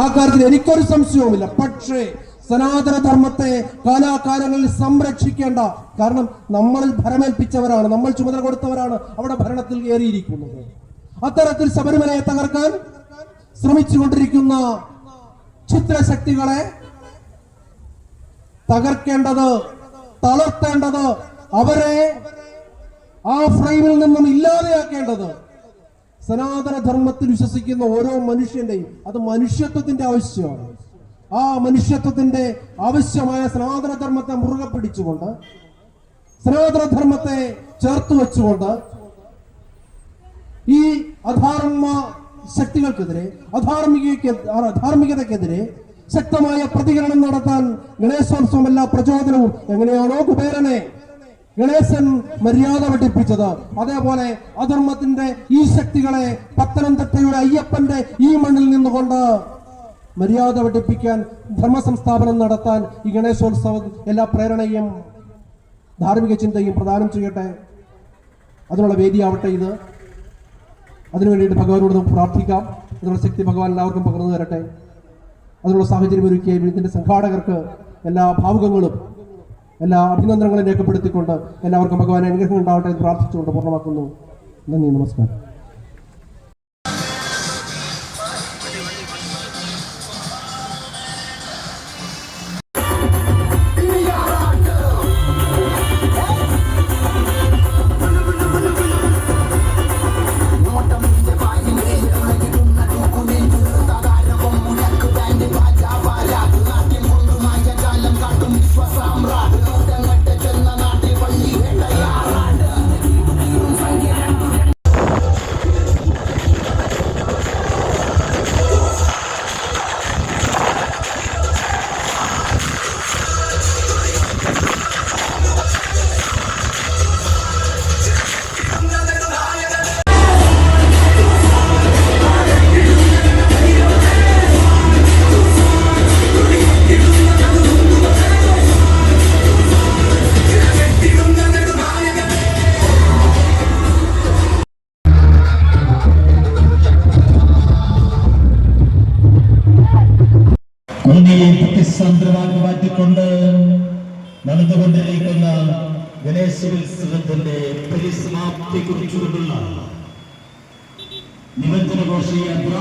ആ കാര്യത്തിൽ എനിക്കൊരു സംശയവുമില്ല. പക്ഷേ സനാതന ധർമ്മത്തെ കാലാകാലങ്ങളിൽ സംരക്ഷിക്കേണ്ട, കാരണം നമ്മൾ ഭരമേൽപ്പിച്ചവരാണ്, നമ്മൾ ചുമതല കൊടുത്തവരാണ് അവിടെ ഭരണത്തിൽ കയറിയിരിക്കുന്നത്. അത്തരത്തിൽ ശബരിമലയെ തകർക്കാൻ ശ്രമിച്ചുകൊണ്ടിരിക്കുന്ന ചിത്രശക്തികളെ തകർക്കേണ്ടത്, തളർത്തേണ്ടത്, അവരെ ആ ഫ്രെയിമിൽ നിന്നും ഇല്ലാതെയാക്കേണ്ടത് സനാതന ധർമ്മത്തിൽ വിശ്വസിക്കുന്ന ഓരോ മനുഷ്യന്റെയും, അത് മനുഷ്യത്വത്തിന്റെ ആവശ്യമാണ്. ആ മനുഷ്യത്വത്തിന്റെ ആവശ്യമായ സനാതന ധർമ്മത്തെ മുറുകെ പിടിച്ചുകൊണ്ട്, സനാതന ധർമ്മത്തെ ചേർത്ത് വെച്ചുകൊണ്ട് ഈ അധാർമ്മ ശക്തികൾക്കെതിരെ, അധാർമികതയ്ക്കെതിരെ ശക്തമായ പ്രതികരണം നടത്താൻ ഗണേശോത്സവം എല്ലാ പ്രചോദനവും. എങ്ങനെയാണോ കുബേരനെ ഗണേശൻ മര്യാദ പഠിപ്പിച്ചത്, അതേപോലെ അധർമ്മത്തിന്റെ ഈ ശക്തികളെ പത്തനംതിട്ടയുടെ അയ്യപ്പന്റെ ഈ മണ്ണിൽ നിന്നുകൊണ്ട് മര്യാദ പഠിപ്പിക്കാൻ, ധർമ്മ സംസ്ഥാപനം നടത്താൻ ഈ ഗണേശോത്സവം എല്ലാ പ്രേരണയും ധാർമ്മിക ചിന്തയും പ്രദാനം ചെയ്യട്ടെ. അതിനുള്ള വേദിയാവട്ടെ ഇത്. അതിനുവേണ്ടിയിട്ട് ഭഗവാനോട് നമുക്ക് പ്രാർത്ഥിക്കാം. അതിനുള്ള ശക്തി ഭഗവാൻ എല്ലാവർക്കും പകർന്നു തരട്ടെ. അതിനുള്ള സാഹചര്യം ഒരുക്കിയ ഇതിന്റെ സംഘാടകർക്ക് എല്ലാ ഭാവുകങ്ങളും എല്ലാ അഭിനന്ദനങ്ങളും രേഖപ്പെടുത്തിക്കൊണ്ട് എല്ലാവർക്കും ഭഗവാൻ അനുഗ്രഹം ഉണ്ടാവട്ടെ എന്ന് പ്രാർത്ഥിച്ചുകൊണ്ട് പൂർണ്ണമാക്കുന്നു. നന്ദി, നമസ്കാരം. ഇന്ത്യയെ പ്രതിസന്ധമാക്കി മാറ്റിക്കൊണ്ട് നടന്നുകൊണ്ടിരിക്കുന്ന ഗണേശോത്സവത്തിന്റെ പരിസമാപ്തി കുറിച്ചുകൊണ്ടുള്ള നിമഞ്ജന ഘോഷയാത്ര